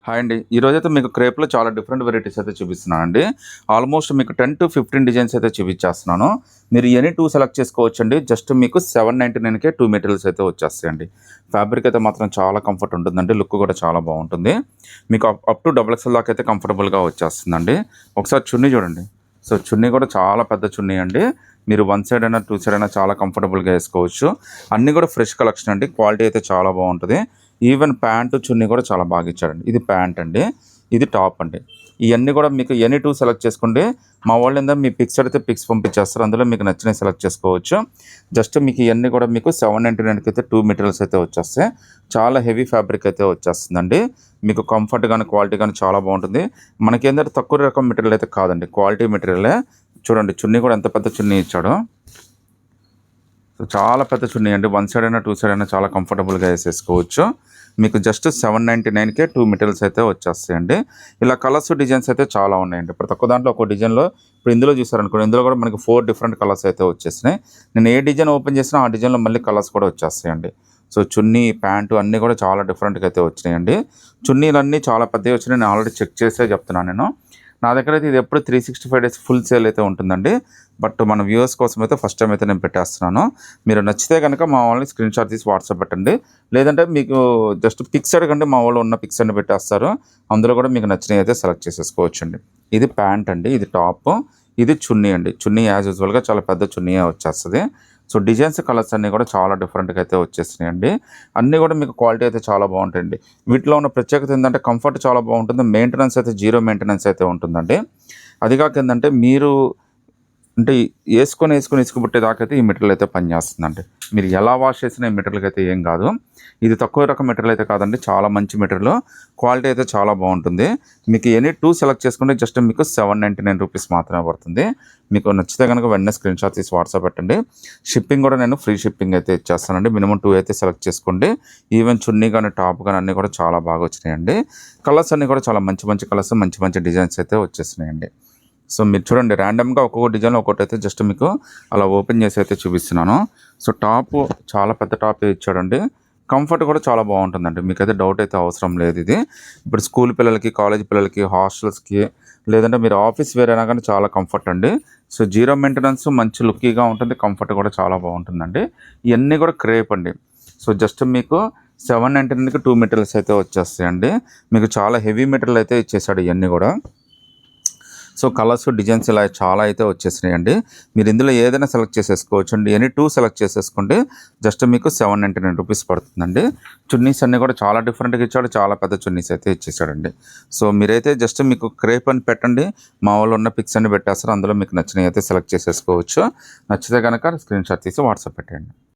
Hi అండి. ఈరోజైతే మీకు క్రేప్‌లో చాలా డిఫరెంట్ వెరైటీస్ అయితే చూపిస్తున్నానండి. ఆల్మోస్ట్ మీకు 10-15 డిజైన్స్ అయితే చూపించేస్తున్నాను. మీరు ఎనీ 2 సెలెక్ట్ చేసుకోవచ్చండి. జస్ట్ మీకు 799కే 2 మెటీరియల్స్ అయితే వచ్చేస్తాయండి. ఫ్యాబ్రిక్ అయితే మాత్రం చాలా కంఫర్ట్ ఉంటుందండి. లుక్ కూడా చాలా బాగుంటుంది. మీకు అప్ టు డబుల్ ఎక్స్ఎల్ దాకా అయితే కంఫర్టబుల్‌గా వచ్చేస్తుందండి. ఒకసారి చున్నీ చూడండి. సో చున్నీ కూడా చాలా పెద్ద చున్నీ అండి. మీరు 1 సైడ్ అయినా 2 సైడ్ అయినా చాలా కంఫర్టబుల్‌గా వేసుకోవచ్చు. అన్నీ కూడా ఫ్రెష్ కలెక్షన్ అండి. క్వాలిటీ అయితే చాలా బాగుంటుంది. ఈవెన్ ప్యాంటు చున్నీ కూడా చాలా బాగా ఇచ్చాడండి. ఇది ప్యాంట్ అండి. ఇది టాప్ అండి. ఇవన్నీ కూడా మీకు ఎనీ 2 సెలెక్ట్ చేసుకోండి. మా వాళ్ళు ఏందంటే మీ పిక్స్ అడిగితే పిక్స్ పంపించేస్తారు. అందులో మీకు నచ్చినవి సెలెక్ట్ చేసుకోవచ్చు. జస్ట్ మీకు ఇవన్నీ కూడా మీకు 799కి అయితే 2 మెటీరియల్స్ అయితే వచ్చేస్తాయి. చాలా హెవీ ఫ్యాబ్రిక్ అయితే వచ్చేస్తుందండి. మీకు కంఫర్ట్ కానీ క్వాలిటీ కానీ చాలా బాగుంటుంది. మనకేంటంటే తక్కువ రకం మెటీరియల్ అయితే కాదండి. క్వాలిటీ మెటీరియలే. చూడండి చున్నీ కూడా ఎంత పెద్ద చున్నీ ఇచ్చాడో. సో చాలా పెద్ద చున్నీ అండి. 1 సైడ్ అయినా 2 సైడ్ అయినా చాలా కంఫర్టబుల్‌గా వేసేసుకోవచ్చు. మీకు జస్ట్ 799కే 2 మెటీరియల్స్ అయితే వచ్చేస్తాయండి. ఇలా కలర్స్ డిజైన్స్ అయితే చాలా ఉన్నాయండి. ప్రతి ఒక్క దాంట్లో ఒక్కో డిజైన్‌లో ఇప్పుడు ఇందులో చూసారనుకోండి, ఇందులో కూడా మనకి 4 డిఫరెంట్ కలర్స్ అయితే వచ్చేసినాయి. నేను ఏ డిజైన్ ఓపెన్ చేసినా ఆ డిజైన్‌లో మళ్ళీ కలర్స్ కూడా వచ్చేస్తాయండి. సో చున్నీ, ప్యాంటు అన్నీ కూడా చాలా డిఫరెంట్‌గా అయితే వచ్చినాయండి. చున్నీలన్నీ చాలా పెద్దవి వచ్చినాయి. నేను ఆల్రెడీ చెక్ చేసే చెప్తున్నాను నేను. నా దగ్గర అయితే ఇది ఎప్పుడు 365 డేస్ ఫుల్ సేల్ అయితే ఉంటుందండి. బట్ మన వ్యూవర్స్ కోసం అయితే ఫస్ట్ టైం అయితే నేను పెట్టేస్తున్నాను. మీరు నచ్చితే కనుక మా వాళ్ళని స్క్రీన్ షాట్ తీసి వాట్సాప్ పెట్టండి. లేదంటే మీకు జస్ట్ పిక్స్ అడగండి, మా వాళ్ళు ఉన్న పిక్స్ అన్ని పెట్టేస్తారు. అందులో కూడా మీకు నచ్చినవి అయితే సెలెక్ట్ చేసేసుకోవచ్చండి. ఇది ప్యాంట్ అండి. ఇది టాప్. ఇది చున్నీ అండి. చున్నీ యాజ్ యూజువల్గా చాలా పెద్ద చున్నీయే వచ్చేస్తుంది. సో డిజైన్స్, కలర్స్ అన్నీ కూడా చాలా డిఫరెంట్గా అయితే వచ్చేసినాయండి. అన్నీ కూడా మీకు క్వాలిటీ అయితే చాలా బాగుంటాయండి. వీటిలో ఉన్న ప్రత్యేకత ఏంటంటే కంఫర్ట్ చాలా బాగుంటుంది. మెయింటెనెన్స్ అయితే జీరో మెయింటెనెన్స్ అయితే ఉంటుందండి. అది కాక ఏంటంటే మీరు అంటే ఏసుకొని ఇసుకబుట్టే ఈ మెటీరియల్ అయితే పనిచేస్తుందండి. మీరు ఎలా వాష్ చేసినా ఈ మెటీరియల్‌కి అయితే ఏం కాదు. ఇది తక్కువ రకం మెటీరియల్ అయితే కాదండి. చాలా మంచి మెటీరియల్. క్వాలిటీ అయితే చాలా బాగుంటుంది. మీకు ఎనీ 2 సెలెక్ట్ చేసుకుంటే జస్ట్ మీకు 799 రూపీస్ మాత్రమే పడుతుంది. మీకు నచ్చితే కనుక వెంటనే స్క్రీన్ షాట్ తీసి వాట్సాప్ పెట్టండి. షిప్పింగ్ కూడా నేను ఫ్రీ షిప్పింగ్ అయితే ఇచ్చేస్తానండి. మినిమం 2 అయితే సెలెక్ట్ చేసుకోండి. ఈవెన్ చున్నీ కానీ, టాప్ కానీ అన్నీ కూడా చాలా బాగా వచ్చినాయండి. కలర్స్ అన్నీ కూడా చాలా మంచి మంచి కలర్స్, మంచి మంచి డిజైన్స్ అయితే వచ్చేసినాయండి. సో మీరు చూడండి, ర్యాండమ్‌గా ఒక్కొక్క డిజైన్‌లో ఒక్కోటైతే జస్ట్ మీకు అలా ఓపెన్ చేసి అయితే చూపిస్తున్నాను. సో టాపు చాలా పెద్ద టాపే ఇచ్చాడండి. కంఫర్ట్ కూడా చాలా బాగుంటుందండి. మీకైతే డౌట్ అయితే అవసరం లేదు ఇది. ఇప్పుడు స్కూల్ పిల్లలకి, కాలేజ్ పిల్లలకి, హాస్టల్స్‌కి లేదంటే మీరు ఆఫీస్ వేర్ అయినా కానీ చాలా కంఫర్ట్ అండి. సో జీరో మెయింటెనెన్స్, మంచి లుక్కీగా ఉంటుంది. కంఫర్ట్ కూడా చాలా బాగుంటుందండి. ఇవన్నీ కూడా క్రేప్ అండి. సో జస్ట్ మీకు 799కి 2 మెటీరియల్స్ అయితే వచ్చేస్తాయండి. మీకు చాలా హెవీ మెటీరియల్ అయితే ఇచ్చేసాడు ఇవన్నీ కూడా. సో కలర్స్, డిజైన్స్ ఇలా చాలా అయితే వచ్చేసినాయండి. మీరు ఇందులో ఏదైనా సెలెక్ట్ చేసేసుకోవచ్చు అండి. ఎనీ 2 సెలెక్ట్ చేసేసుకుంటే జస్ట్ మీకు 799 రూపీస్ పడుతుందండి. చున్నీస్ అన్నీ కూడా చాలా డిఫరెంట్గా ఇచ్చాడు. చాలా పెద్ద చున్నీస్ అయితే ఇచ్చేసాడండి. సో మీరైతే జస్ట్ మీకు క్రేప్ అని పెట్టండి. మా వాళ్ళు ఉన్న పిక్స్ అన్ని పెట్టేస్తారు. అందులో మీకు నచ్చినవి అయితే సెలెక్ట్ చేసేసుకోవచ్చు. నచ్చితే కనుక స్క్రీన్ షాట్ తీసి వాట్సాప్ పెట్టండి.